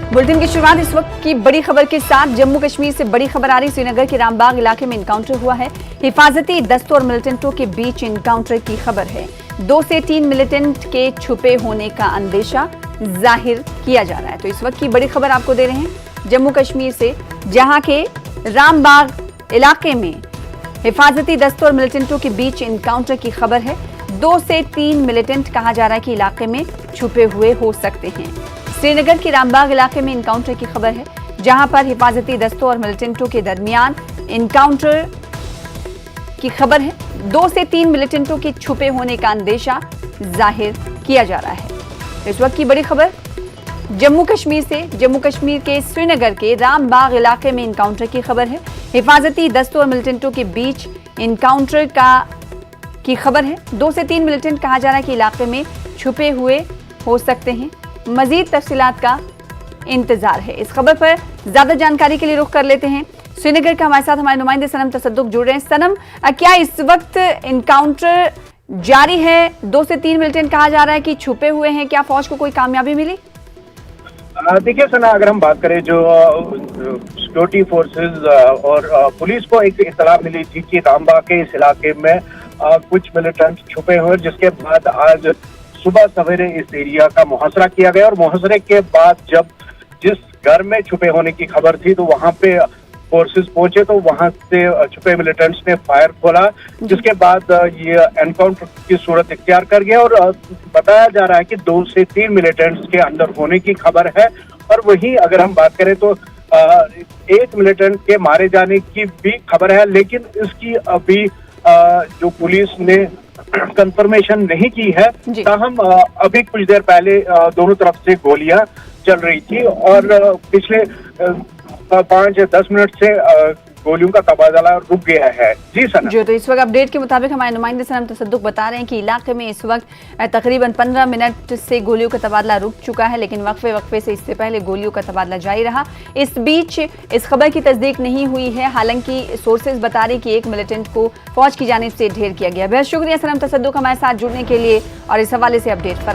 Bulletin की शुरुआत इस वक्त की बड़ी खबर के साथ जम्मू कश्मीर से बड़ी खबर आ रही। श्रीनगर के रामबाग इलाके में इनकाउंटर हुआ है। हिफाजती दस्तों और मिलिटेंटों के बीच इनकाउंटर की खबर है। 2 से 3 मिलिटेंट के छुपे होने का अंदेशा जाहिर किया जा रहा है। तो इस वक्त की बड़ी खबर आपको दे रहे हैं जम्मू कश्मीर से, जहां के रामबाग इलाके में हिफाजती दस्तों और मिलिटेंटों के बीच इनकाउंटर की खबर है। 2 से 3 मिलिटेंट कहा जा रहा है कि इलाके में छुपे हुए हो सकते हैं। श्रीनगर के रामबाग इलाके में इनकाउंटर की खबर है, जहां पर हिफाजती दस्तों और मिलिटेंटों के दरमियान इनकाउंटर की खबर है। 2 से 3 मिलिटेंटों के छुपे होने का अंदेशा जाहिर किया जा रहा है। इस वक्त की बड़ी खबर जम्मू कश्मीर से, जम्मू कश्मीर के श्रीनगर के रामबाग इलाके में इनकाउंटर की खबर है। हिफाजती दस्तों और मिलिटेंटों के बीच इनकाउंटर की खबर है। 2 से 3 मिलिटेंट कहा जा रहा है कि इलाके में छुपे हुए हो सकते हैं। मजीद तफसीलात का इंतजार है। इस खबर पर ज्यादा जानकारी के लिए रुख कर लेते हैं श्रीनगर का हमारे साथ हमारे नुमाइंदे सनम तसद्दुक जुड़ रहे हैं। सनम, क्या इस वक्त इनकाउंटर जारी है? 2 से 3 मिलिटेंट कहा जा रहा है कि छुपे हुए हैं। क्या फौज को कोई कामयाबी मिली? देखिए सना, अगर हम बात करें जो सिक्योरिटी फोर्सेस और पुलिस को एक इत्तला मिली थी कि रामबाग के इस इलाके में कुछ मिलिटेंट छुपे हुए, जिसके बाद आज सुबह सवेरे इस एरिया का मुहासरा किया गया और मुहासरे के बाद जब जिस घर में छुपे होने की खबर थी तो वहां पे फोर्सेस पहुंचे तो वहां से छुपे मिलिटेंट्स ने फायर खोला, जिसके बाद ये एनकाउंटर की सूरत इख्तियार कर गया और बताया जा रहा है कि 2 से 3 मिलिटेंट्स के अंदर होने की खबर है। और वहीं अगर हम बात करें तो एक मिलिटेंट के मारे जाने की भी खबर है, लेकिन इसकी अभी जो पुलिस ने कंफर्मेशन नहीं की है। ताहम अभी कुछ देर पहले दोनों तरफ से गोलियां चल रही थी और पिछले 5 या 10 मिनट से गोलियों का तबादला रुक गया है। जी सना। जो तो इस वक्त अपडेट के मुताबिक हमारे नुमाइंदे सनम तसद्दुक बता रहे हैं कि इलाके में इस वक्त तकरीबन 15 मिनट से गोलियों का तबादला रुक चुका है, लेकिन वक्फे से इससे पहले गोलियों का तबादला जारी रहा। इस बीच इस खबर की तस्दीक नहीं हुई है, हालांकि सोर्सेज बता रहे कि एक मिलिटेंट को फौज की जानिब से ढेर किया गया। बेहद शुक्रिया सनम तसद्दुक हमारे साथ जुड़ने के लिए और इस हवाले से अपडेट पर।